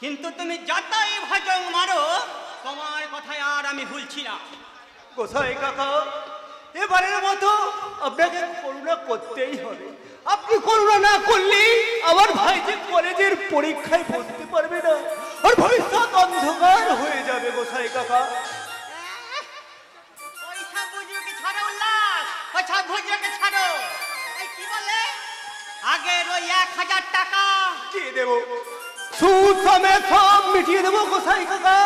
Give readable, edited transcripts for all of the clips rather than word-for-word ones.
কিন্তু তুমি যতই ভজং মারো তোমার কথায় আর আমি ভুলছি না। গোসাই কাকা, এবারের মতো আপনাকে করুণা করতেই হবে। আপনি করুণা না করলে আমার ভাই যে কলেজের পরীক্ষায় বসতে পারবে না, আর ভবিষ্যৎ অন্ধকার হয়ে যাবে গোসাই কাকা। পয়সা বুঝুকে ছাড়ো উল্লাস, পয়সা বুঝুকে ছাড়ো। এই কি বলে আগের ওই 1000 টাকা দিয়ে দেবো, সুদ সমেত সব মিটিয়ে দেবো গোসাই কাকা।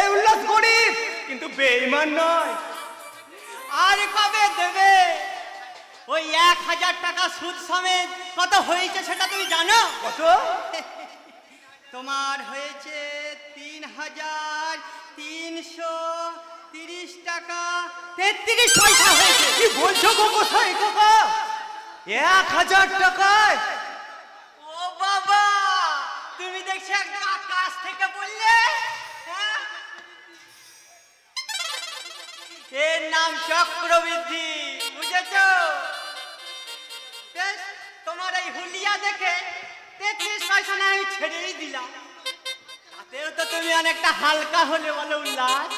এই উল্লাস গরিব কিন্তু বেঈমান নয়। আর কবে দেবে? ওই 1000 টাকা সুদ সমেত কত হয়েছে সেটা তুমি জানো? কত? তোমার হয়েছে 3330 টাকা 33 পয়সা হয়েছে। কি বলছো গো গোসাই কাকা? 1000 টাকায়? ও বাবা, তুমি দেখছি একদম আকাশ থেকে বললে। হ্যাঁ? এর নাম চক্রবৃদ্ধি, বুঝেছো? বেশ, তোমার এই হুলিয়া দেখে 33 পয়সা না আমি ছেড়েই দিলাম। তাতেও তো তুমি অনেকটা হালকা হলে বলো উল্লাস।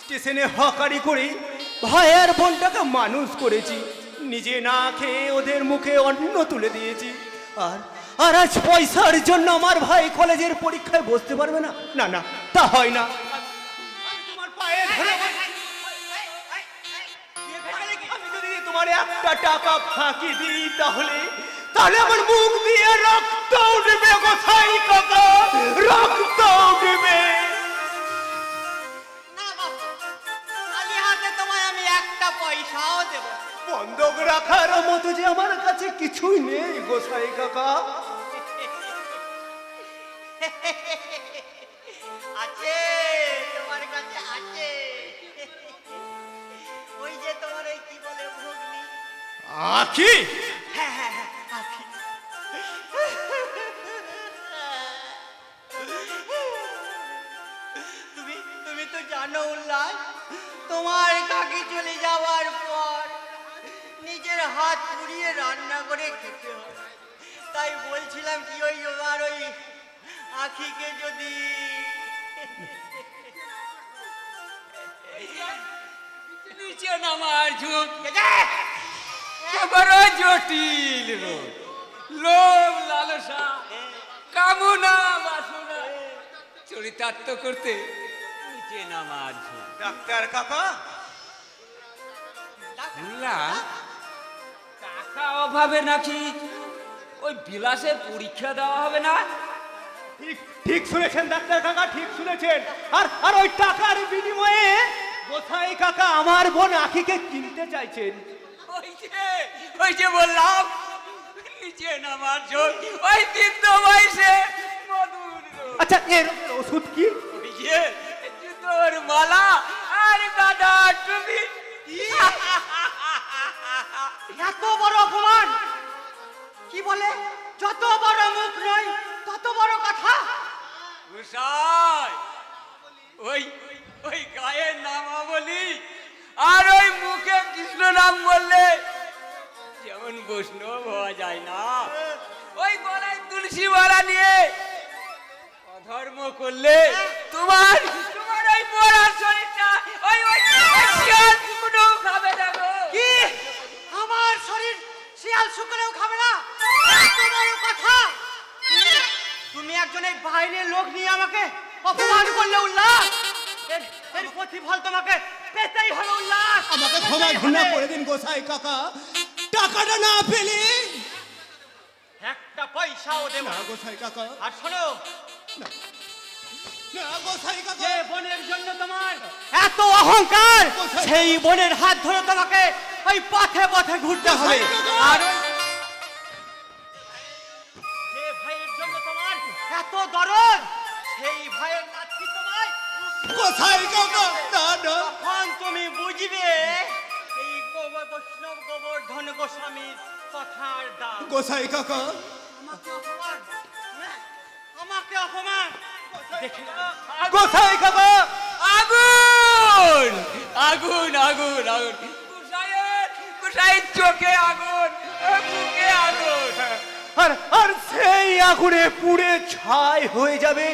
স্টেশনে হকারি করে ভাইয়ের বোনটাকে মানুষ করেছি, নিজে না খেয়ে ওদের মুখে অন্ন তুলে দিয়েছি। আর আজ পয়সার জন্য আমার ভাই কলেজের পরীক্ষায় বসতে পারবে না? না না, তা হয় না। তোমার পায়ে ধরে আমি যদি তোমার 1টা টাকা ফাঁকি দিই তাহলে আমার মুখ দিয়ে রক্ত উঠবে গোসাই কাকা, রক্ত উঠবে। না বাবা, খালি হাতে তোমায় আমি একটা পয়সাও দেব না। বন্ধক রাখার মতো যে আমার কাছে কিছুই নেই গোসাই কাকা। আছে, তোমার কাছে আছে। ওই যে তোমার ওই কি বলে ভগ্নি। আখি? হ্যাঁ হ্যাঁ হ্যাঁ, আখি। তুমি তো জানো উল্লাস, তোমার কাকি চলে যাওয়ার পর নিজের হাত পুড়িয়ে রান্না করে খেতে হয়। তাই বলছিলাম কি ওই আমার ওই আখিকে যদি নিচে নামার ঝুঁক বড় জটিল রোগ, লোভ লালসা কামনা বাসনা চরিতার্থ করতে নিচে নামার ঝুঁক। ডাক্তার কাকা, শুনলাম টাকা অভাবে নাকি ওই বিলাসের পরীক্ষা দেওয়া হবে না? ঠিক শুনেছেন ডাক্তার কাকা, ঠিক শুনেছেন। আর ওই টাকার বিনিময়ে গোসাই কাকা আমার বোন আখিকে কিনতে চাইছেন। ওই যে বললাম নিচে নামার ঝোঁক, ওই বৃদ্ধ বয়সে মধুর রোগ। আচ্ছা, এর ওষুধ কি? ওই যে জুতোর মালা আর গাদা টুপি। এত বড় অপমান! কি বলে যত বড় মুখ নয় তত বড় কথা। গোসাই, ওই ওই গায়ের নামাবলি আর ওই মুখে কৃষ্ণ নাম বললে যেমন বৈষ্ণব হওয়া যায় না, ওই গলায় তুলসী মালা নিয়ে অধর্ম করলে তোমার ওই পড়ার শরীরটা ওই শিয়াল কুকুরও খাবে না গো। কি আমার শরীর শিয়াল শুকরেও খাবে না? এত বড় কথা! তুমি একজন এই বাইরের লোক নিয়ে আমাকে অপমান করলে উল্লাস। এর প্রতিফল তোমাকে পেতেই হবে উল্লাস। আমাকে ক্ষমা ঘৃণা করে দিন গোসাই কাকা, টাকাটা না পেলে একটা পয়সাও দেব না না। গোসাই কাকা। আর শোনো, না গোসাই কাকা, যে বোনের জন্য তোমার এত অহংকার, সেই বোনের হাত ধরে তোমাকে ওই পথে পথে ঘুরতে হবে। আর যে ভাইয়ের জন্য তোমার এত দরদ, সেই ভাইয়ের নাতি তোমায় গোসাই কাকা, না না। তখন তুমি বুঝবে এই বৈষ্ণব গোবর্ধন গোস্বামীর কথার দাম। গোসাই কাকা, আমাকে অপমান, আমাকে অপমান দেখে গোসাই কাকা, আগুন আগুন আগুন আগুন, গোসাইয়ের চোখে আগুন, বুকে আগুন। আর সেই আগুনে পুড়ে ছাই হয়ে যাবে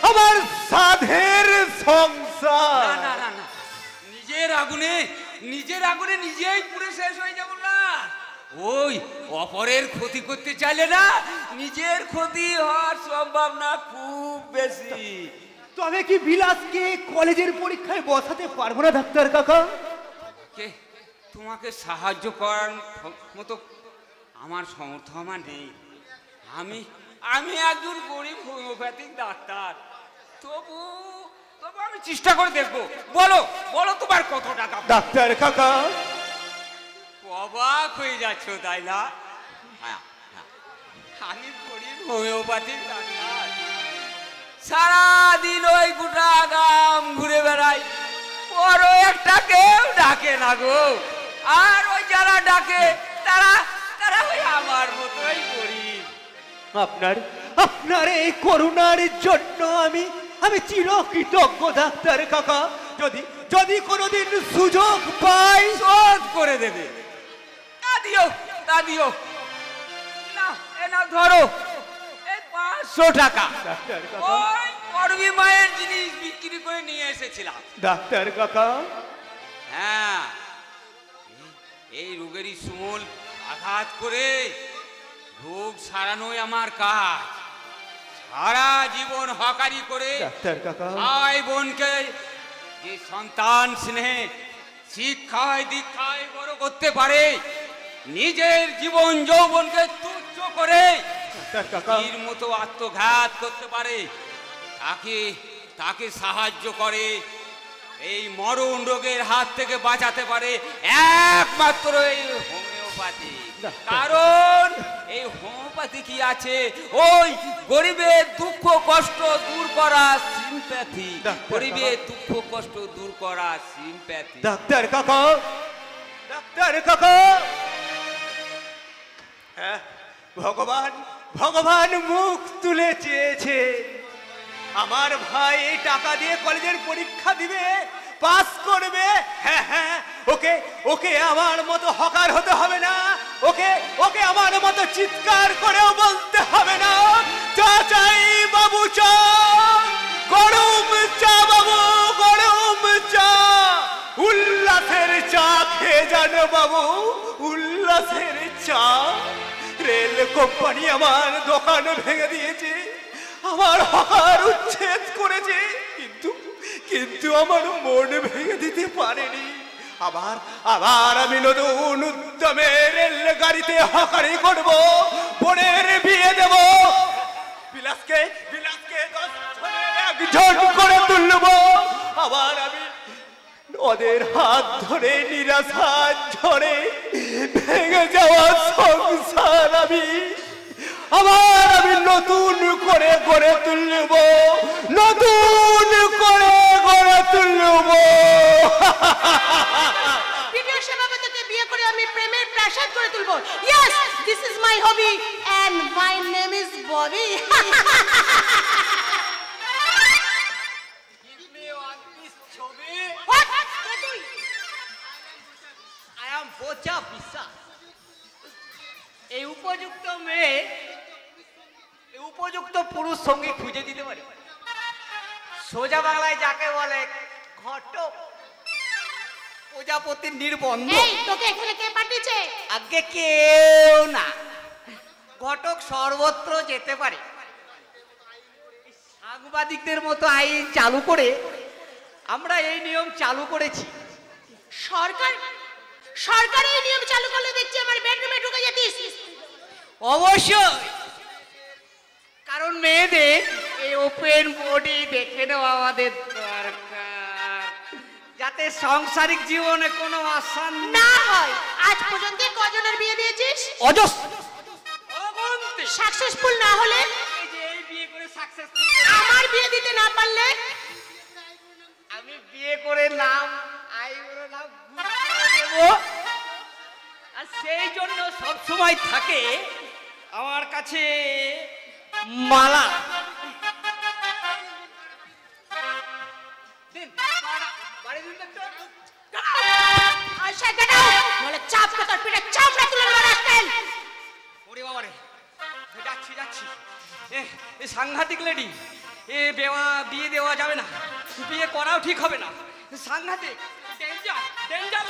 আমার সাধের না সংসার। না না না, নিজের আগুনে নিজেই পুড়ে শেষ হয়ে যাব না। ওই অপরের ক্ষতি করতে চাইলে না নিজের ক্ষতি হওয়ার সম্ভাবনা খুব বেশি। তবে কি বিলাসকে কলেজের পরীক্ষায় বসাতে পারবো না ডাক্তার কাকা? কে তোমাকে সাহায্য করার মতো আমার সামর্থ্য আমার নেই। আমি একজন গরিব হোমিওপ্যাথিক ডাক্তার। তবু আমি চেষ্টা করে দেখবো। বলো তোমার কত টাকা? ডাক্তার কাকা, অবাক হয়ে যাচ্ছ তাই না? হ্যাঁ, আমি গরিব হোমিওপ্যাথিক ডাক্তার, সারাদিন ওই গোটা গ্রাম ঘুরে বেড়াই, বড় একটা কেউ ডাকে না গো। আর ওই যারা ডাকে তারা ওই আমার মতোই গরিব। আপনার এই করুণার জন্য আমি চিরকৃতজ্ঞ ডাক্তার কাকা। যদি কোনোদিন সুযোগ পাই শোধ করে দেবে। তা দিও না, না ধরো এই 500 টাকা। ডাক্তার কাকা, ওই করবি মায়ের জিনিস বিক্রি করে নিয়ে এসেছিলাম। ডাক্তার কাকা, হ্যাঁ, এই রোগেরই সুমূল আঘাত করে রোগ সারানোই আমার কাজ। সারা জীবন হকারি করে ডাক্তার কাকা, ভাই বোনকে যে সন্তান স্নেহে শিক্ষায় দীক্ষায় বড় করতে পারে, নিজের জীবন যৌবনকে তুচ্ছ করে ডাক্তার কাকা, এর মতো আত্মঘাত করতে পারে, তাকে সাহায্য করে, এই মরণ রোগের হাত থেকে বাঁচাতে পারে একমাত্র এই হোমিওপ্যাথি। কারণ এই হোমিওপ্যাথি কি আছে? ওই গরিবের দুঃখ কষ্ট দূর করা সিম্প্যাথি। গরিবের দুঃখ কষ্ট দূর করা সিম্প্যাথি। ডাক্তার কাকা, ডাক্তার কাকা, হ্যাঁ, ভগবান মুখ তুলে চেয়েছে আমার ভাই এই টাকা দিয়ে কলেজের পরীক্ষা দিবে, পাস করবে। হ্যাঁ, ওকে আমার মতো হকার হতে হবে না, ওকে আমার মতো চিৎকার করেও বলতে হবে না, চা চাই বাবু চা, গরম চা বাবু, গরম চা, উল্লাসের চা খেয়ে যান বাবু, উল্লাসের চা। রেল কোম্পানি আমার দোকান ভেঙে দিয়েছে, আমার হকার উচ্ছেদ করেছে, কিন্তু আমার মন ভেঙে দিতে পারেনি। আবার আমি নতুন উদ্যমে রেল গাড়িতে হকারি করব, বোনের বিয়ে দেব, বিলাসকে একজন করে তুলব। আবার আমি ওদের হাত ধরে নিরাশার ঝড়ে ভেঙে যাওয়া সংসার আমি নতুন করে গড়ে তুলব, নতুন করে গড়ে তুলব। ভিডিও সভাপতিকে বিয়ে করে আমি প্রেমের প্রাসাদ করে তুলব। Yes, this is my hobby and my name is Bobby. I am বোঝা বিশ্বাস। এই উপযুক্ত মেয়ে, এই উপযুক্ত পুরুষ সঙ্গী খুঁজে দিতে পারে। সোজা বাংলায় যাকে বলে ঘটক, প্রজাপতির নির্বন্ধ। এই তোকে এখানে কে পাঠিয়েছে? আগে কেউ না, ঘটক সর্বত্র যেতে পারে। সাংবাদিকদের মতো আইন চালু করে আমরা এই নিয়ম চালু করেছি। সরকার এই নিয়ম চালু করলে দেখছি আমার বেডরুমে ঢুকে যেতিস। অবশ্যই, কারণ মেয়েদের এই ওপেন বডি দেখে নেওয়া আমাদের দরকার, যাতে সাংসারিক জীবনে কোনো অশান্তি না হয়। আজ পর্যন্ত কজনের বিয়ে দিয়েছিস? অগন্তি। সাকসেসফুল না হলে? এই যে এই বিয়ে করে সাকসেসফুল। আমার বিয়ে দিতে না পারলে? আমি বিয়ে করে নাম আইবুড়ো নাম দেব। আর সেই জন্য সব সময় থাকে আমার কাছে মালা। দিন, বাড়ি দিন একটু। আশা গেট আউট, নলে চাপ করে তোর পিঠে চামড়া তুলে নেব রাস্কেল। ওরে বাবা রে, যাচ্ছি। এ সাংঘাতিক লেডি, বিয়ে দেওয়া যাবে না, বিয়ে করাও ঠিক হবে না, সাংঘাতিক ডেঞ্জার ডেঞ্জার।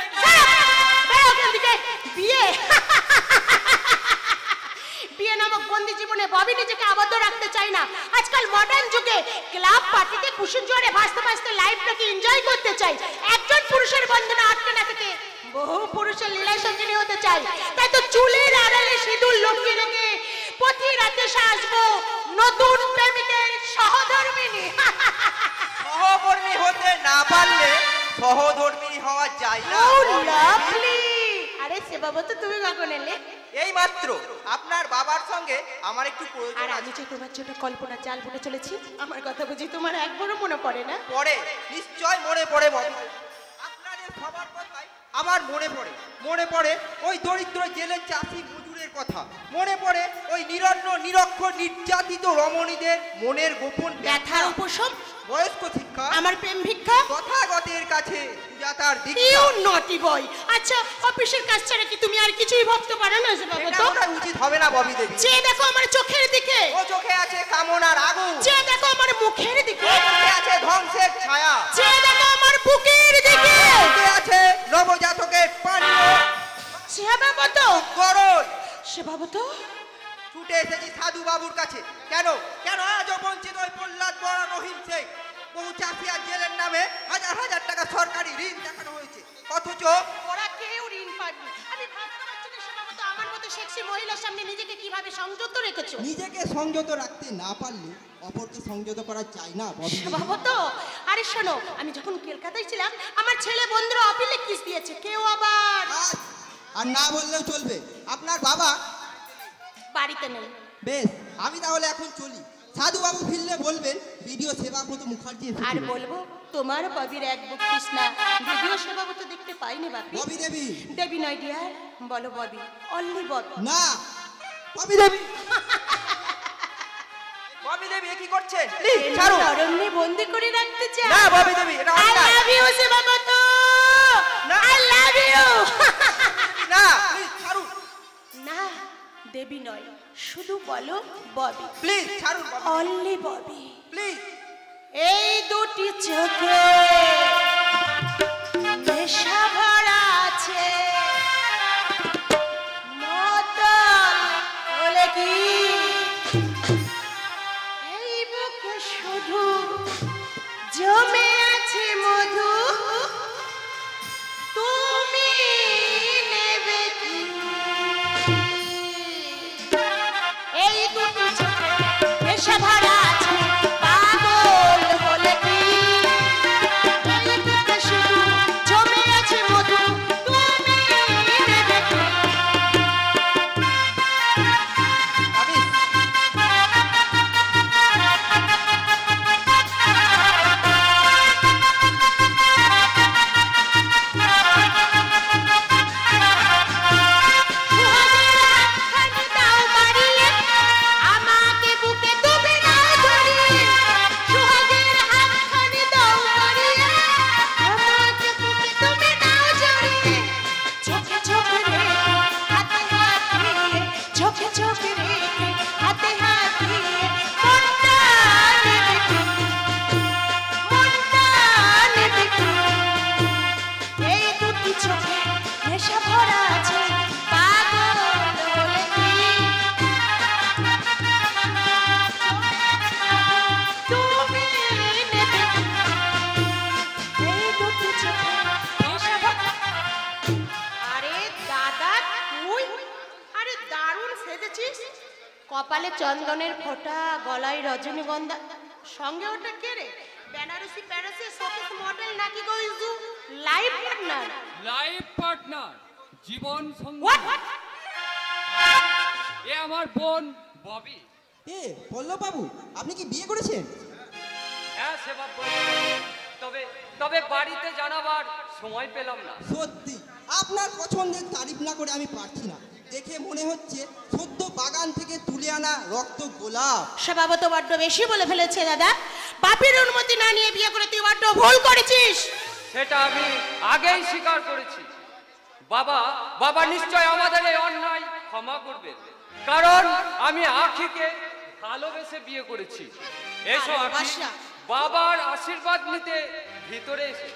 বিয়ে বিয়ে নামক বন্দি জীবনে ববি নিজেকে আবদ্ধ রাখতে চায় না। আজকাল মডার্ন যুগে ক্লাব পার্টিতে খুশির জোরে ভাসতে ভাসতে লাইফটাকে এনজয় করতে চাই। একজন পুরুষের বন্ধনে আটকে না থেকে বহু পুরুষের লীলায় সঙ্গিনী হতে চাই। তাই তো চুলের আড়ালে সিঁদুর লটকে রেখে প্রতি রাতে সাজবো নতুন প্রেমিকের সহধর্মিনী। সহকর্মী হতে না পারলে সহধর্মিনী হওয়া যায় না। লাভলি। আরে সেবাবু তো তুমি কখন এলে? এই মাত্র আপনার বাবার সঙ্গে আমার একটু আর প্রয়োজন আমি আছে। যে তোমার জন্য কল্পনা চাল বলে চলেছি, আমার কথা বুঝি তোমার একবারও মনে পড়ে না? পড়ে, নিশ্চয় মনে পড়ে ববি। আপনাদের সবার কথাই আমার মনে পড়ে। মনে পড়ে ওই দরিদ্র জেলের চাষি মজুরের কথা। মনে পড়ে ওই নিরন্ন নিরক্ষর নির্যাতিত রমণীদের মনের গোপন ব্যথার উপশম, বয়স্ক শিক্ষা, আমার প্রেম ভিক্ষা, তথাগতের কাছে সুজাতার ইউ দীক্ষা। নটি বয়। আচ্ছা, অফিসের কাজ ছাড়া কি তুমি আর কিছুই ভাবতে পারো না সেবাবু? এটা তো করা উচিত হবে না ববি দেবী। যে দেখো আমার চোখের দিকে, ও চোখে আছে কামনার আগুন, যে দেখো আমার মুখের দিকে, ও চোখে আছে ধ্বংসের ছায়া, যে দেখো আমার বুকের দিকে, চোখে আছে নবজাতকের পানীয় সেবাবু তো গরল। সেবাবু তো ছুটে এসেছি সাধু বাবুর কাছে। কেন কেন আজও বঞ্চিত ওই প্রহ্লাদ বড় রহিম শেখ বহু চাষি আর জেলের নামে হাজার হাজার টাকা সরকারি ঋণ দেখানো হয়েছে, অথচ ওরা কেউ ঋণ পায়নি। আমি ভাবতে পারছি না সেবাবু তো আমার মতো সেক্সি মহিলার সামনে নিজেকে কিভাবে সংযত রেখেছো। নিজেকে সংযত রাখতে না পারলে অপরকে সংযত করা যায় না ববি। বাবা তো আরে শোনো, আমি যখন কলকাতায় ছিলাম আমার ছেলে বন্ধুরা অপিলে কিস দিয়েছে, কেউ আবার আর না বললেও চলবে, আপনার বাবা বাড়িতে নেই। বেশ, আমি তাহলে এখন চলি। সাধু বাবু ফিরলে বলবেন ভিডিও সেবাব্রত মুখার্জি আর এসেছিল। বলবো তোমার ববির এক বুক কৃষ্ণা ভিডিও সেবাবু তো দেখতে পাইনি বাপি। ববি দেবী দেবী নয় ডিয়ার, বলো ববি, অনলি ববি। না, ববি দেবী ববি দেবী এ কি করছেন? প্লিজ ছাড়ুন। অরণ্যে বন্দি করে রাখতে চাই। না ববি দেবী, এটা আই অন্যায়। লাভ ইউ সেবাবু তো, না। I love you. না প্লিজ ছাড়ুন, না দেবী নয়, শুধু বলো ববি, প্লিজ ছাড়ুন ববি, অনলি ববি। প্লিজ। এই দুটি চোখে নেশা ভরা আছে, মতন বলে কি এই বুকে শুধু জমে আছে মধু, তুমি নেবে কি? এই দুটি চোখে নেশা ভরা আছে, পাগল বলে কি এই বুকে শুধু জমে আছে মধু, তুমি নেবে কি? আমি সুহাগের হাতখানি দাও বাড়িয়ে, আমাকে বুকে তুমি নাও জড়িয়ে। সুহাগের হাতখানি দাও বাড়িয়ে, আমাকে বুকে তুমি নাও জড়িয়ে। চোখে চোখে রেখে হাতে হাত দিয়ে, চোখে চোখে রেখে হাতে হাত দিয়ে, মনটা নেবে কি? মনটা নেবে কি? এই দুটি চোখে নেশা ভরা আছে, পাগল বলে কি তুমি নেবে কি? এই দুটি চোখে নেশা ভরা। আরে দাদা তুই, আরে দারুণ সেজেছিস, কপালে চন্দনের ফোঁটা, গলায় রজনীগন্ধা, সঙ্গে ওটা কে রে? বেনারসি প্যারিসের শোকেস মডেল নাকি গো ইজু লাইফ পার্টনার? লাইফ পার্টনার, জীবন সঙ্গী। হোয়াট? এ আমার বোন ববি। এ পল্লব বাবু, আপনি কি বিয়ে করেছেন? হ্যাঁ সেবা তবে তবে বাড়িতে জানাবার সময় পেলাম না। সত্যি আপনার পছন্দের তারিফ না করে আমি পারছি না। দেখে মনে হচ্ছে সদ্য বাগান থেকে তুলে আনা রক্ত গোলাপ। স্বভাব তো বড্ড বেশি বলে ফেলেছে দাদা। বাপের অনুমতি না নিয়ে বিয়ে করে তুই বড্ড ভুল করেছিস। সেটা আমি আগেই স্বীকার করেছি। বাবা বাবা নিশ্চয় আমাদের এই অন্যায় ক্ষমা করবেন, কারণ আমি আখিকে ভালোবেসে বিয়ে করেছি। এসো আখি, ভালোবাসা। বাবার আশীর্বাদ নিতে ভিতরে এসো।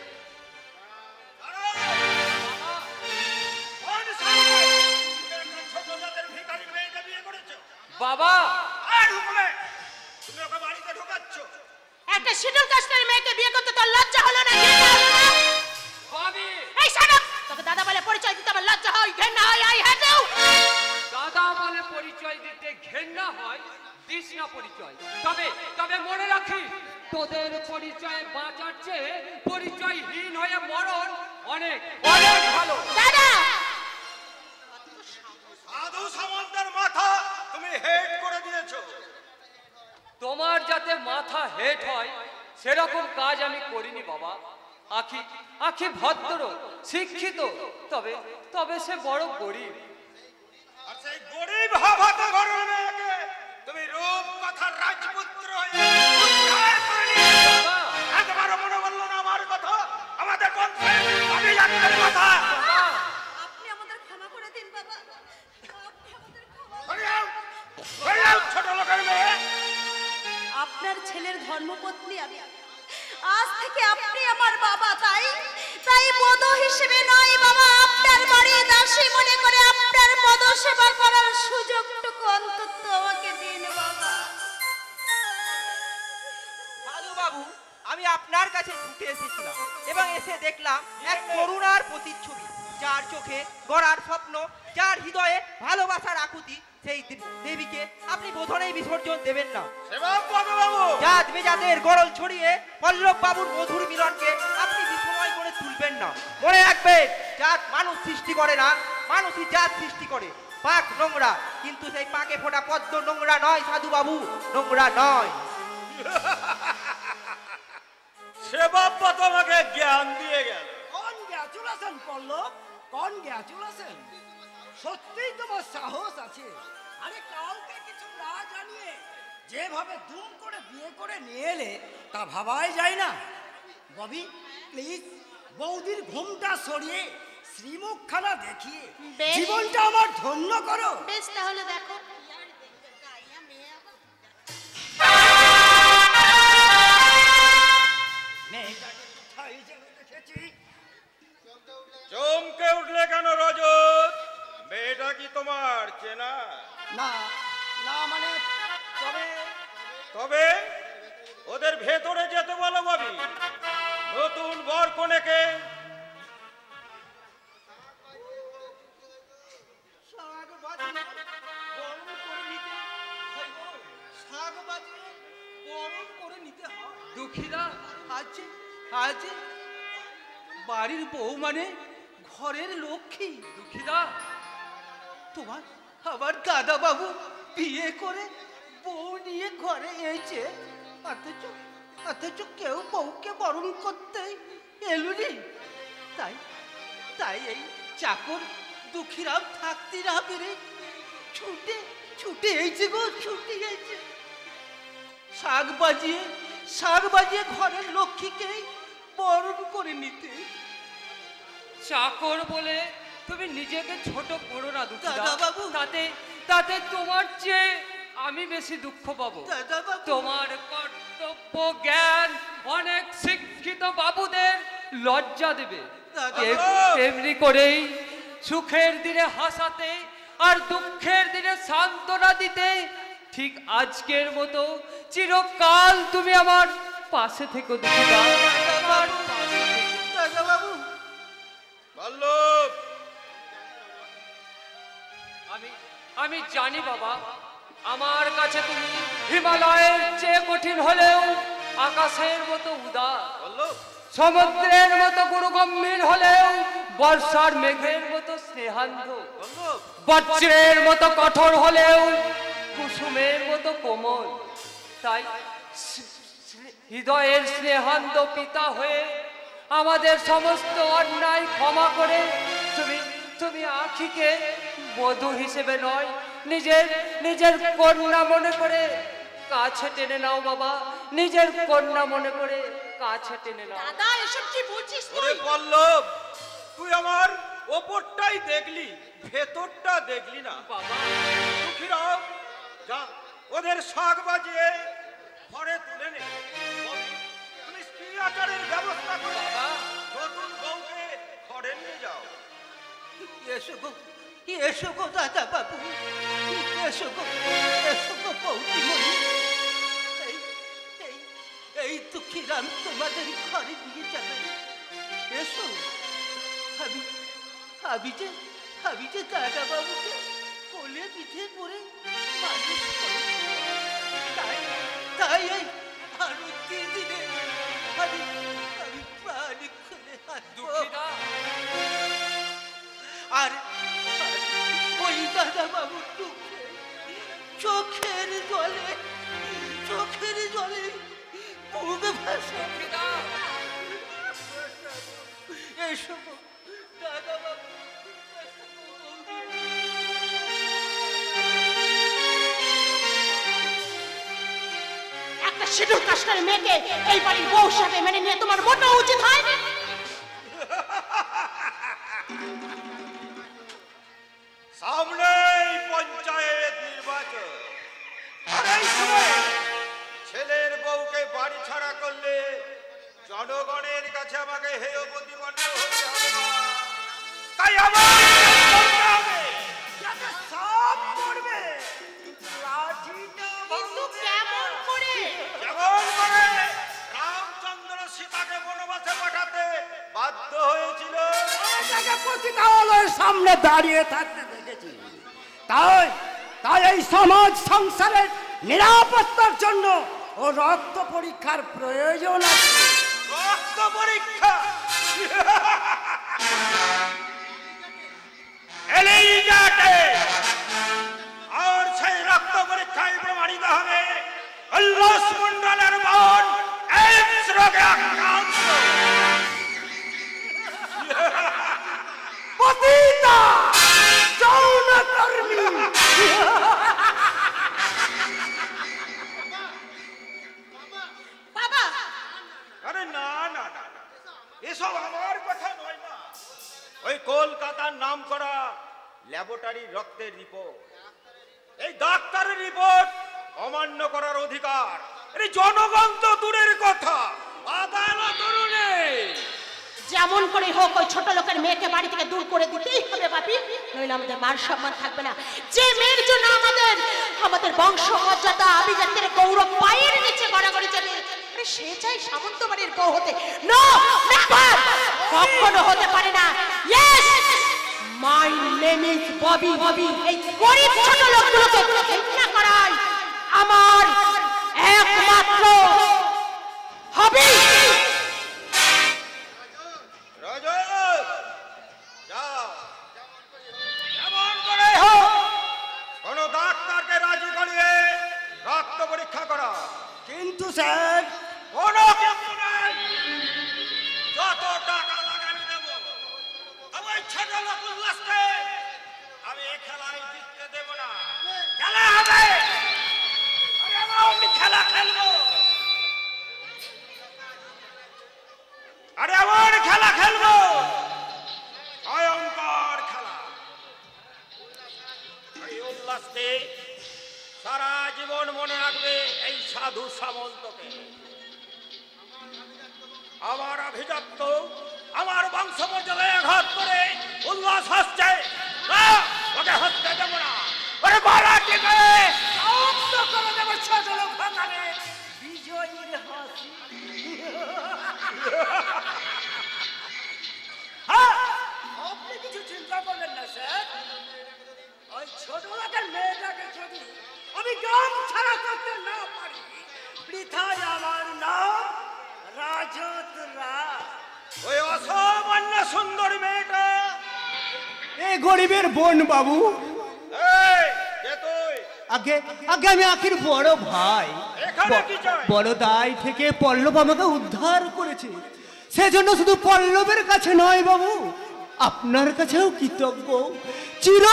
ছোট জাতের ভিখারি মেয়েকে বিয়ে করেছো বাবা আর হুকুমে তুমি ওকে বাড়িতে ঢোকাচ্ছ। একটা শিডিউল কাস্টের মেয়েকে বিয়ে করতে তোর লজ্জা হলো না, ঘৃণা হলো না? ভাবি, এই শোনো, তোকে দাদা বলে পরিচয় দিতে আমার লজ্জা হয়, ঘৃণা হয়, আই হ্যাট ইউ। দাদা বলে পরিচয় দিতে ঘেন্না হয়, দিস না পরিচয়। তবে তবে মনে রাখি, তোদের পরিচয়ে বাঁচার চেয়ে পরিচয়হীন হয়ে মরণ অনেক অনেক ভালো। দাদা, সাধু সামন্তের মাথা তুমি হেড করে দিয়েছো। তোমার যাতে মাথা হেট হয় সেরকম কাজ আমি করিনি বাবা। আখি আখি ভদ্র শিক্ষিত, তবে তবে সে বড় গরিব। আর সেই গরিব হাভাতে ঘরের মেয়েকে তুমি রূপ কথার রাজপুত্র হয়ে উদ্ধার করে নিয়েছো। বাবা, একবারও মনে বললো না আমার কথা, আমাদের বংশের অভিজাতদের কথা। আপনি আমাদের ক্ষমা করে দিন বাবা, আপনি আমাদের ক্ষমা। হরিয়াম ছোট লোকের মেয়ে। আপনার ছেলের ধর্মপত্নী আমি, আজ থেকে আপনি আমার বাবা, তাই তাই বধূ হিসেবে নয় বাবা, আপনার বাড়ি দাসী মনে করে আপনার পদ সেবা করার সুযোগটুকু অন্তত আমাকে দিন বাবা। সাধু বাবু, আমি আপনার কাছে ছুটে এসেছিলাম এবং এসে দেখলাম এক করুণার প্রতিচ্ছবি, যার চোখে গড়ার স্বপ্ন, যার হৃদয়ে ভালোবাসার আকুতি, সেই দেবীকে আপনি বোধনেই বিসর্জন দেবেন না। সেবক বাবু, জাত বেজাতের গরল ছড়িয়ে পল্লব বাবুর মধুর মিলনকে আপনি বিসময় করে তুলবেন না। মনে রাখবেন, জাত মানুষ সৃষ্টি করে না, মানুষই জাত সৃষ্টি করে। পাক নোংরা, কিন্তু সেই পাকে ফোটা পদ্ম নোংরা নয় সাধু বাবু, নোংরা নয়। সেবক তোমাকে জ্ঞান দিয়ে গেল। কনগ্রাচুলেশন পল্লব, কনগ্রাচুলেশন। সত্যিই তোমার সাহস আছে। আরে কাউকে কিছু না জানিয়ে যেভাবে দুম করে বিয়ে করে নিয়ে এলে তা ভাবাই যায় না। ববি প্লিজ, বৌদির ঘুমটা সরিয়ে শ্রীমুখখানা দেখিয়ে বেশ। জীবনটা আমার ধন্য করো। বেশ, তাহলে দেখো। মেয়েটাকে কোথায় যেন দেখেছি। চমকে উঠলে কেন রজত? মেয়েটা কি তোমার চেনা? না না, মানে তবে তবে ওদের ভেতরে যেতে বলো ভাবি। নতুন বর কনেকে শাক বাজিয়ে গরম করে নিতে হয় গো। শাক বাজিয়ে গরম করে নিতে হয়। দুঃখীরা, আছে আছে, বাড়ির বউ মানে ঘরের লক্ষ্মী। দুঃখীরা, তোমার আবার দাদা বাবু বিয়ে করে বউ নিয়ে ঘরে এসেছে, অথচ অথচ কেউ বউকে বরণ করতে এলুনি। তাই তাই এই চাকর দুঃখীরাম থাকতে না পেরে ছুটে ছুটে এইছে গো, ছুটে এইছে। শাক বাজিয়ে ঘরের লক্ষ্মীকে বরণ করে নিতে। চাকর বলে তুমি নিজেকে ছোট করো না দুঃখীরা। দাদাবাবু। তাতে তাতে তোমার চেয়ে আমি বেশি দুঃখ পাবো। দাদাবাবু। তোমার কর্তব্য জ্ঞান অনেক শিক্ষিত বাবুদের লজ্জা দেবে। তেমনি করেই সুখের দিনে হাসাতে আর দুঃখের দিনে সান্ত্বনা দিতে ঠিক আজকের মতো চিরকাল তুমি আমার পাশে থেকো দুঃখীরা, আমার পাশে থেকো। দাদাবাবু, পল্লব, আমি জানি বাবা, আমার কাছে তুমি হিমালয়ের চেয়ে কঠিন হলেও আকাশের মতো উদার, পল্লব, সমুদ্রের মতো গুরুগম্ভীর হলেও বর্ষার মেঘের মতো স্নেহান্ধ, পল্লব, বজ্রের মতো কঠোর হলেও কুসুমের মতো কোমল। তাই হৃদয়ের স্নেহান্ধ পিতা হয়ে আমাদের সমস্ত অন্যায় ক্ষমা করে তুমি তুমি আখিকে বধূ হিসেবে নয়, নিজের কন্যা মনে করে কাছে টেনে নাও বাবা, নিজের কন্যা মনে করে কাছে টেনে নাও। দাদা, এসব কি বলছিস ওরে তুই? পল্লব, তুই আমার ওপরটাই দেখলি, ভেতরটা দেখলি না। বাবা, দুঃখীরাও যা, ওদের শাক বাজিয়ে ঘরে তুলে নে। ববি, তুমি স্ত্রী আচারের ব্যবস্থা করো। নতুন বউকে ঘরে নিয়ে যাও। এসো গো, এসো গো দাদা বাবু, এসো গো, এসো গো বৌদিমণি। এই দুঃখীরাম তোমাদের ঘরে নিয়ে যাবে। এসো। আমি যে দাদা বাবুকে কোলে পিঠে করে মানুষ করেছি, তাই এই আরতি দিনে আমি প্রাণ খুলে আর ওই দাদা বাবুর দুঃখে চোখের জলে মুখ ভাসে। এসো দাদা বাবু। একটা সিঁদুর কাস্টার মেয়েকে এই বাড়ির বউ হিসাবে মেনে নিয়ে তোমার মোটা উচিত হয়নি। সামনেই পঞ্চায়েত নির্বাচন, আর এই সময় ছেলের বউকে বাড়ি ছাড়া করলে জনগণের কাছে আমাকে হেয় প্রতিপন্ন হতে হবে না। তাই আমার করতে হবে। যাতে সব করবে কিন্তু কেমন করে? যেমন করে রামচন্দ্র সীতাকে বনবাসে পাঠাতে বাধ্য হয়েছিল, পতিতালয়ের সামনে দাঁড়িয়ে থাকতে দেখেছি। তাই এই সমাজ সংসারের নিরাপত্তার জন্য ও রক্ত পরীক্ষার প্রয়োজন আছে। রক্ত পরীক্ষা এলেই যাতে, আর সেই রক্ত পরীক্ষায় প্রমাণিত হবে উল্লাস মন্ডলের বোন এইডস রোগে আক্রান্ত। পতিতা যৌনকর্মী। বাবা, আরে না না না না, এসব আমার কথা নয় না। ওই কলকাতার নাম করা ল্যাবরেটরি রক্তের রিপোর্ট, এই ডাক্তারের রিপোর্ট অমান্য করার অধিকার এই জনগণ তো দূরের কথা, আদালতও নেই। যেমন করে হোক ওই ছোট লোকের মেয়েকে বাড়ি থেকে দূর করে দিতেই হবে বাপি, নইলে আমাদের মান সম্মান থাকবে না। যে মেয়ের জন্য আমাদের বংশ মর্যাদা আভিজাত্যের গৌরব পায়ের নিচে গড়াগড়ি চলে, সে চাই সামন্ত বাড়ির বউ হতে। নো, কখনো হতে পারে না। Yes, my name is Bobby. এই গরিব ছোট লোকগুলোকে ঘৃণা করাই আমার একমাত্র হবি। যেমন করে হোক কোন ডাক্তারকে রাজি করিয়ে রক্ত পরীক্ষা করা। কিন্তু স্যার, কোনো কিন্তু নাই, যত টাকা লাগানি দেব আমার ছোট লোক উল্লাসকে আমি এই খেলায় জিততে দেব না। খেলা হবে, আমি খেলা খেলবো, আরে এমন খেলা খেলবো, ভয়ঙ্কর খেলা। এই উল্লাসকে সারা জীবন মনে রাখবে এই সাধু সামন্তকে। আমার আভিজাত্য, আমার বংশমর্যাদায় আঘাত করে উল্লাস হাসছে না, ওকে হাসতে দেবো না। ওরে বলা ঠিক করে দেবো ছোট লোক ভাঙারে বিজয়ীর হাসি। আপনি কিছু চিন্তা করলেন না স্যার? ওই ছোট লোকের মেয়েটাকে যদি আমি গ্রাম ছাড়া করতে না পারি, বৃথায় আমার নাম রাজত রায়। ওই অসামান্য সুন্দর মেয়েটা এই গরিবের বোন বাবু। এই কে তুই? আগে আমি আখির বড় ভাই। এখানে কি চাই? বড় দায় থেকে পল্লব আমাকে উদ্ধার করেছে, সেজন্য শুধু পল্লবের কাছে নয় বাবু, আপনার কাছেও কৃতজ্ঞ, চির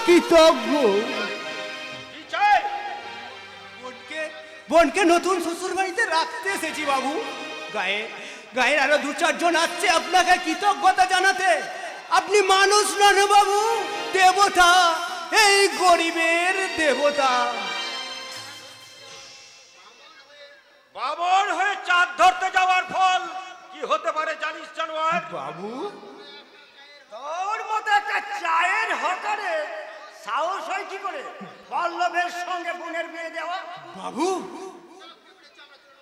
কৃতজ্ঞ। কি চাই? বোনকে নতুন শ্বশুর বাড়িতে রাখতে এসেছি বাবু। গায়ের আরো 2-4 জন আসছে আপনাকে কৃতজ্ঞতা জানাতে। আপনি মানুষ নন বাবু, দেবতা, এই গরিবের দেবতা। হতে পারে জানিস জানোয়ার? বাবু, তোর মতো একটা চায়ের হকারে সাহস হয় কি করে পল্লবের সঙ্গে বোনের বিয়ে দেওয়া? বাবু,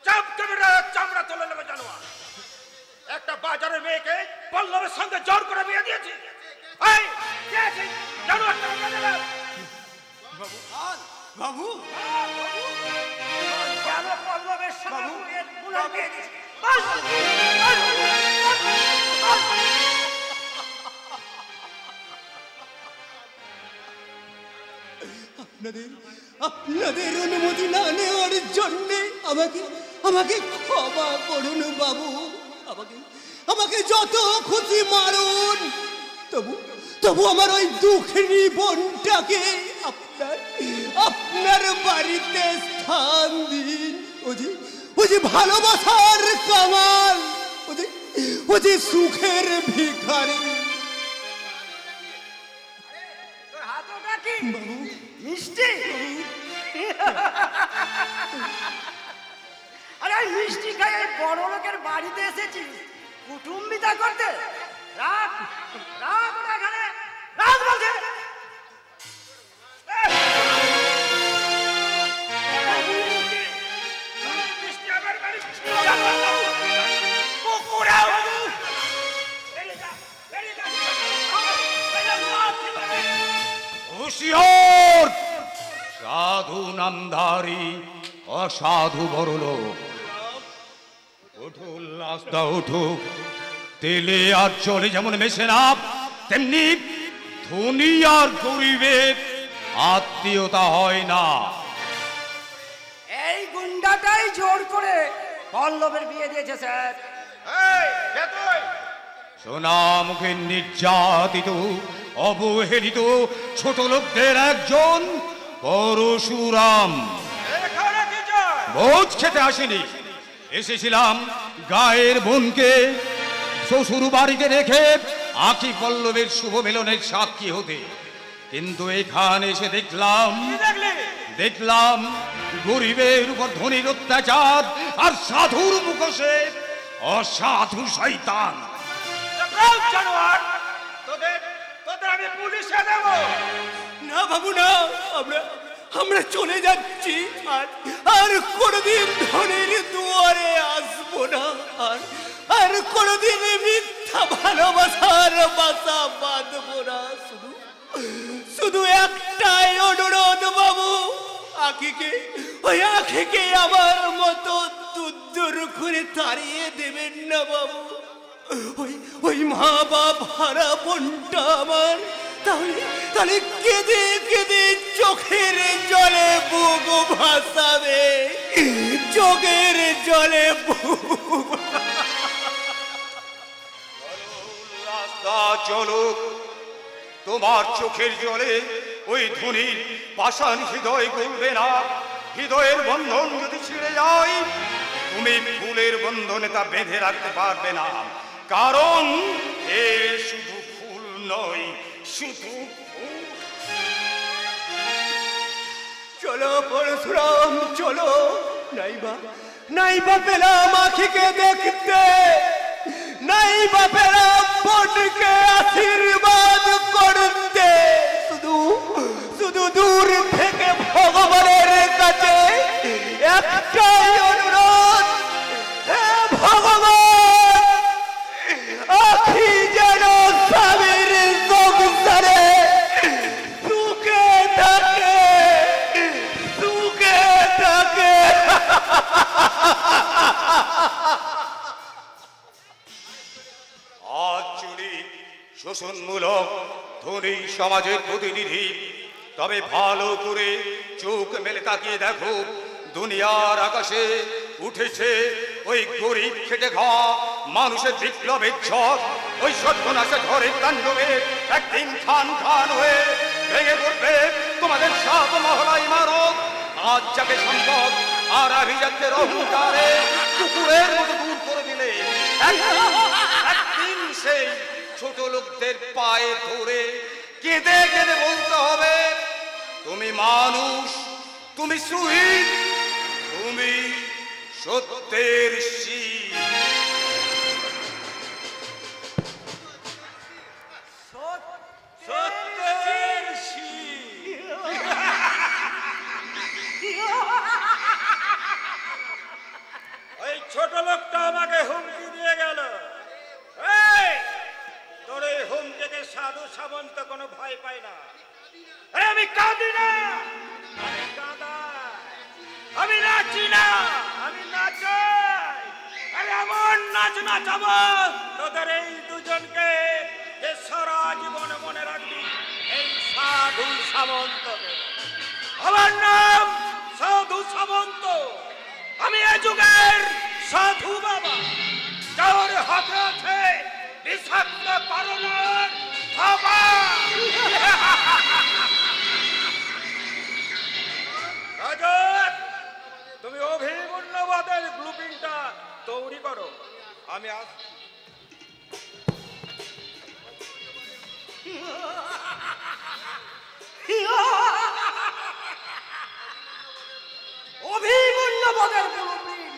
চাপ কেমনে চামড়া তুলে নেবে জানোয়ার। একটা বাজারের মেয়েকে পল্লবের সঙ্গে জোর করে বিয়ে দিয়েছি। এই, কে আছিস? জানোয়ারটা বলে দেবে। বাবু, কেন পল্লবের সঙ্গে বোনের বিয়ে দিয়েছিস? আপনাদের অনুমতি না নেওয়ার জন্য আমাকে ক্ষমা করুন বাবু। আমাকে যত খুশি মারুন, তবু আমার ওই দুঃখিনী বোনটাকে আপনার বাড়িতে স্থান দিন। ও যে ভালোবাসার কামাল, ও যে সুখের ভিখারি। তোর হাত ওটা কি? মিষ্টি? আরে এই মিষ্টি খাই এই বড় লোকের বাড়িতে এসেছিস কুটুম্বিতা করতে? রাখ রাখ ওটা এখানে, রাখ বলছে। মিষ্টি আমার বাড়ি হুঁশিয়ার! সাধু নামধারী অসাধু বড় লোক, উঠুন রাস্তা উঠুক। তেলে আর জলে যেমন মেশে না, তেমনি ধনী আর গরিবের আত্মীয়তা হয় না। এই গুন্ডাটাই জোর করে পল্লবের বিয়ে দিয়েছে স্যার। এই, কে তুই? সোনা মুখে নির্যাতিত অবহেলিত ছোট লোকদের একজন পরশুরাম। এখানে কি চাই? ভোজ খেতে আসিনি, এসেছিলাম গায়ের বোনকে শ্বশুর বাড়িতে রেখে আখি পল্লবের শুভ মিলনের সাক্ষী হতে। কিন্তু এখানে এসে দেখলাম গরিবের উপর ধনীর অত্যাচার আর সাধুর মুখোশে অসাধু শয়তান। জানোয়ার, তোদের আমি পুলিশে দেব। না বাবু না, আমরা চলে যাচ্ছি, আর কোনদিন ধনের দুয়ারে আসবো না, আর কোনদিন মিথ্যা ভালোবাসার বাসা বাঁধবো না। শুধু একটাই অনুরোধ বাবু, আখিকে আমার মতো দূর করে তাড়িয়ে দেবেন না বাবু। ওই মা বাপ হারা বোনটা আমার তাহলে কেঁদে কেঁদে চোখের জলে বুক ভাসাবে, চোখের জলে বুক। রাস্তা চলুক, তোমার চোখের জলে ওই ধনীর পাষাণ হৃদয় গলবে না। হৃদয়ের বন্ধন যদি ছিঁড়ে যায়, তুমি ফুলের বন্ধনে তা বেঁধে রাখতে পারবে না, কারণ এ শুধু ফুল নয়, শুধু চলো পরশুরাম চলো, নাইবা পেলাম আখিকে দেখতে, নাইবা পেলাম বোনকে আশীর্বাদ করতে। শুধু দূর থেকে ভগবানের কাছে একটাই অনুরোধ, হে ভগবান, আখি যেন স্বামীর সংসারে সুখে থাকে, সুখে থাকে। আজ চুরি শোষণমূলক ধনী সমাজের প্রতিনিধি, তবে ভালো করে চোখ মেলে তাকিয়ে দেখো, দুনিয়ার আকাশে উঠেছে ওই গরিব খেটে খাওয়া মানুষের বিপ্লবের ঝড়। ওই সর্বনাশা ঝড়ের তাণ্ডবে একদিন খান খান হয়ে ভেঙে পড়বে তোমাদের সাত মহলা ইমারত। আজ যাকে সম্পদ আর আভিজাত্যের অহংকারে কুকুরের মতো দূর করে দিলে, একদিন সেই ছোট লোকদের পায়ে ধরে কেঁদে কেঁদে বলতে হবে, তুমি মানুষ, তুমি শহীদ, তুমি সত্যের শীল। থেকে সাধু সামন্ত কোনো ভয় পায় না। আরে আমি কাঁদি না, আমি কাঁদাই, আমি নাচি না, আমি নাচাই। আরে এমন নাচ নাচাবো তোদের এই দুজনকে যে সারা জীবন মনে রাখবি, এই সাধু সামন্তকে। আমার নাম সাধু সামন্ত, আমি এ যুগের সাধু বাবা, যার হাতে আছে বিষাক্ত করোনার থাবা। রাজা, তুমি অভিমন্যবাদের ব্লুপ্রিন্টটা তৈরি করো, আমি আসছি। অভিমন্যবাদের ব্লুপ্রিন্ট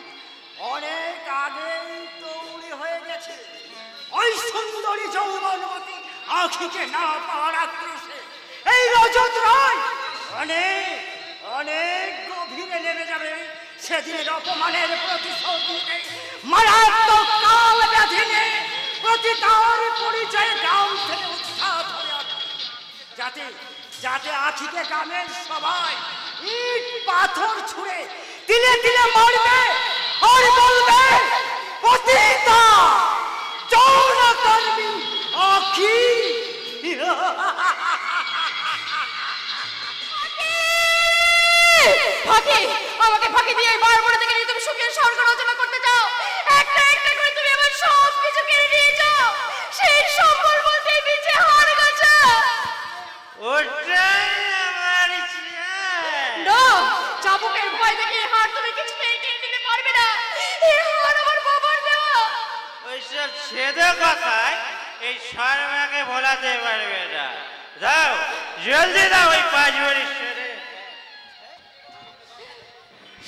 অনেক আগেই তৈরি হয়ে গেছে। ওই সুন্দরী যৌবনবতী আখিকে না পাওয়ার আক্রোশে এই রজত রায় অনেক অনেক গভীরে নেমে যাবে। সেদিনের অপমানের প্রতিশোধ নিতে মারাত্মক কাল ব্যাধি নিয়ে প্রতিকার পরিচয়ে গ্রাম থেকে উৎসাহ ধরে আসবে, যাতে যাতে আখিকে গ্রামের সবাই ইট পাথর ছুঁড়ে তিলে তিলে মারবে আর বলবে পতিতা যৌনকর্মী আখি। ফাঁকি, আমাকে ফাঁকি দিয়ে বারবার থেকে নিয়ে তুমি সুখের স্বর্গ রচনা করতে চাও। একটা একটা করে তুমি আমার সব কিছু কেড়ে নিয়ে যাও। সেই সম্বল বলতে বিচে হার গাছা। ওটাই আমার ইচ্ছা। না, চাবুকের ভয় দেখে হার তুমি কিছুতেই কেড়ে নিতে পারবে না। এই হার আমার বাবার দেওয়া। ওইসব ছেদে কথায় এই শর্মাকে ভোলাতে পারবে না। যাও, জলদি দাও ওই 5 ভরি সরে।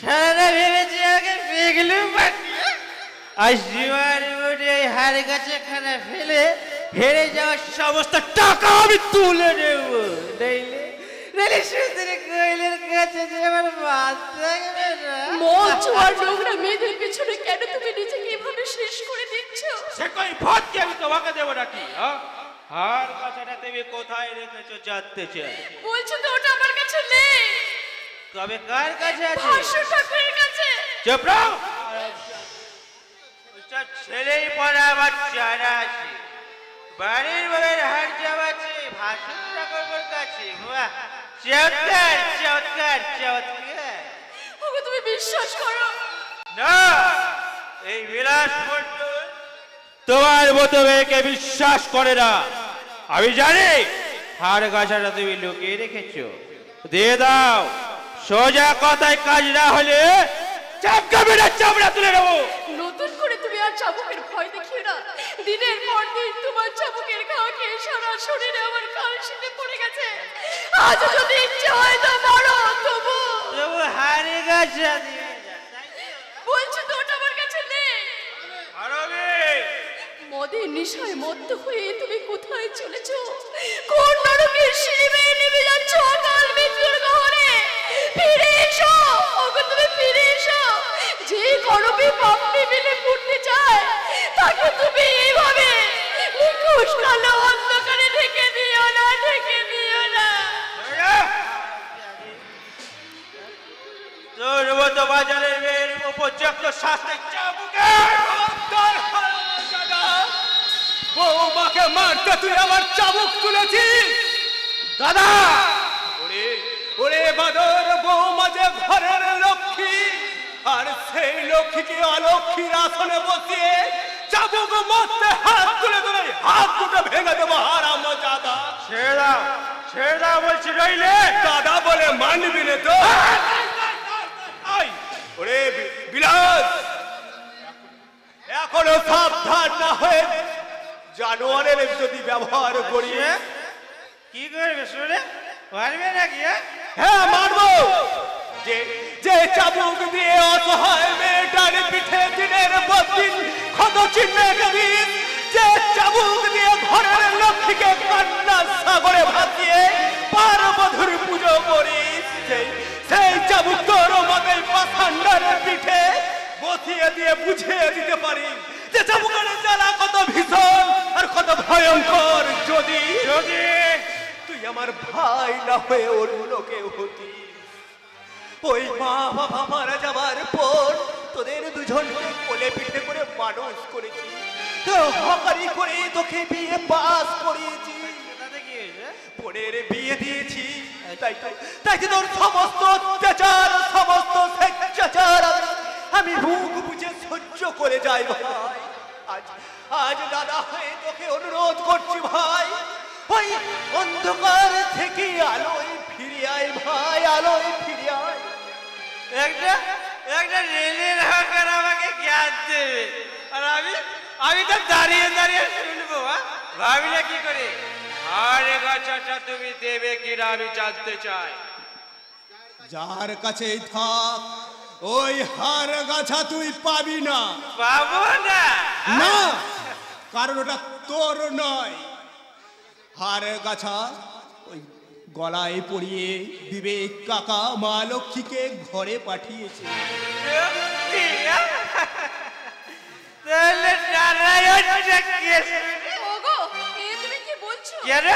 সারা ভেবেছি আগে পেগলু পাঠিয়ে আর জীবন উঠে হার গাছে খানা ফেলে হেরে যাওয়ার সমস্ত টাকা আমি তুলে নেব। নইলে সুন্দরী কোয়েলের কাছে যে আমার বাদ থাকবে না। মঞ্চ আর নোংরা মেয়েদের পিছনে কেন তুমি নিজেকে এভাবে শেষ করে দিচ্ছ? সে কই ভাত কি আমি তোমাকে দেবো নাকি? হার কাছাটা তুমি কোথায় রেখেছো জানতে চাই। বলছো তো ওটা আমার কাছে নেই। তবে কার কাছে আছে? ভাসু ঠাকুরের কাছে। চুপ রাও। ওইসব ছেলেই পড়া আমার জানা আছে। বাড়ির বউয়ের হার যাওয়াছে ভাসু ঠাকুরের কাছে। বাহ, চমৎকার চমৎকার চমৎকার। ওকে তুমি বিশ্বাস করো না, এই বিলাস মণ্ডল তোমার মতো মেয়েকে বিশ্বাস করে না। আমি জানি হার গাছাটা তুমি লুকিয়ে রেখেছো। দিয়ে দাও, সোজা কথায় কাজ না হলে চাপকা বেড়া চামড়া তুলে নেবো। নতুন করে তুমি আর চাবুকের ভয় দেখিও না। দিনের পর দিন তোমার চাবুকের খাওয়া খেয়ে সারা শরীরে আমার কালশিটে পড়ে গেছে। আজ যদি ইচ্ছে হয় তো মারো, তবু হারে গাছা দিয়ে বলছো তো ওটা আমার কাছে নেই। মদের নেশায় মত্ত হয়ে তুমি কোথায় চলেছো? কোন নরকের সিঁড়ি বেয়ে নেমে যাচ্ছ অকাল মৃত্যুর গহনে? ফিরে এসো, ওগো তুমি ফিরে এসো। যে গরমে পাপ টেবিলে পড়তে চায় তাকে তুমি এইভাবে নিখুঁত কালো অন্ধকারে ঢেকে দিও না, ঢেকে দিও না। তোর মতো বাজারের মেয়ের উপযুক্ত শাস্তি চাবুকে বৌমাকে মারতে তুই আমার চাবুক তুলেছিস দাদা। ওরে ওরে বাদর, বৌমা যে ঘরের লক্ষ্মী, আর সেই লক্ষ্মীকে অলক্ষ্মীর আসনে বসিয়ে চাবুক মারতে হাত তুলে তুলে হাত দুটো ভেঙে দেবো। হারাম দাদা, ছেড়ে দাও, ছেড়ে দাও বলছি, নইলে দাদা বলে মানবি না তো? ওরে বিলাস, এখনো সাবধান না হয়ে জানোয়ারের যদি ব্যবহার করি। কি করবে শুনে? মারবে নাকি? হ্যাঁ মারবো। যে যে চাবুক দিয়ে অসহায় মেয়েটার পিঠে দিনের পর দিন ক্ষত চিহ্ন এঁকে দিস, যে চাবুক দিয়ে ঘরের লক্ষ্মীকে কান্না সাগরে ভাসিয়ে পারবধূর পুজো করিস, সেই চাবুক তোর মতে পাখান্ডার পিঠে বসিয়ে দিয়ে বুঝিয়ে দিতে পারি যে চাবুকের জ্বালা কত ভীষণ আর কত ভয়ঙ্কর। যদি তুই আমার ভাই না হয়ে অন্য কেউ হতি, ওই মা বাবা মারা যাবার পর তোদের দুজনকে কোলে পিঠে করে মানুষ করেছি, তো হকারি করে তোকে বিয়ে পাস করিয়েছি, বোনের বিয়ে দিয়েছি। তাই তো তোর সমস্ত অত্যাচার, সমস্ত স্বেচ্ছাচার আমি মুখ বুঝে সহ্য করে যাই ভাই। আজ দাদা হয়ে তোকে অনুরোধ করছি ভাই, ওই অন্ধকার থেকে আলোয় ফিরে আয় ভাই, আলোয় ফিরে আয়। একটা রেলের হকার আমাকে জ্ঞান দেবে, আর আমি তো দাঁড়িয়ে দাঁড়িয়ে শুনবো। ভাবিলে কি করে? আরে গাছাটা তুমি দেবে কিনা আমি জানতে চাই। যার কাছেই থাক ওই হার গাছা তুই পাবি না। পাবো না? না, কারণ ওটা তোর নয়। হার গাছা ওই গলায় পরিয়ে বিবেক কাকা মা লক্ষ্মীকে ঘরে পাঠিয়েছে। তাহলে নারায়ণটা কে? ওগো, এ তুমি কি বলছো? কেন?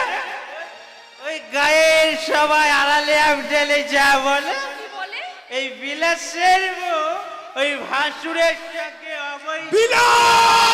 ওই গায়ের সবাই আড়ালে আবডালে যা বলে, কি বলে? এই বিলাসের বউ ওই ভাসুরের সঙ্গে অবৈধ বিলাস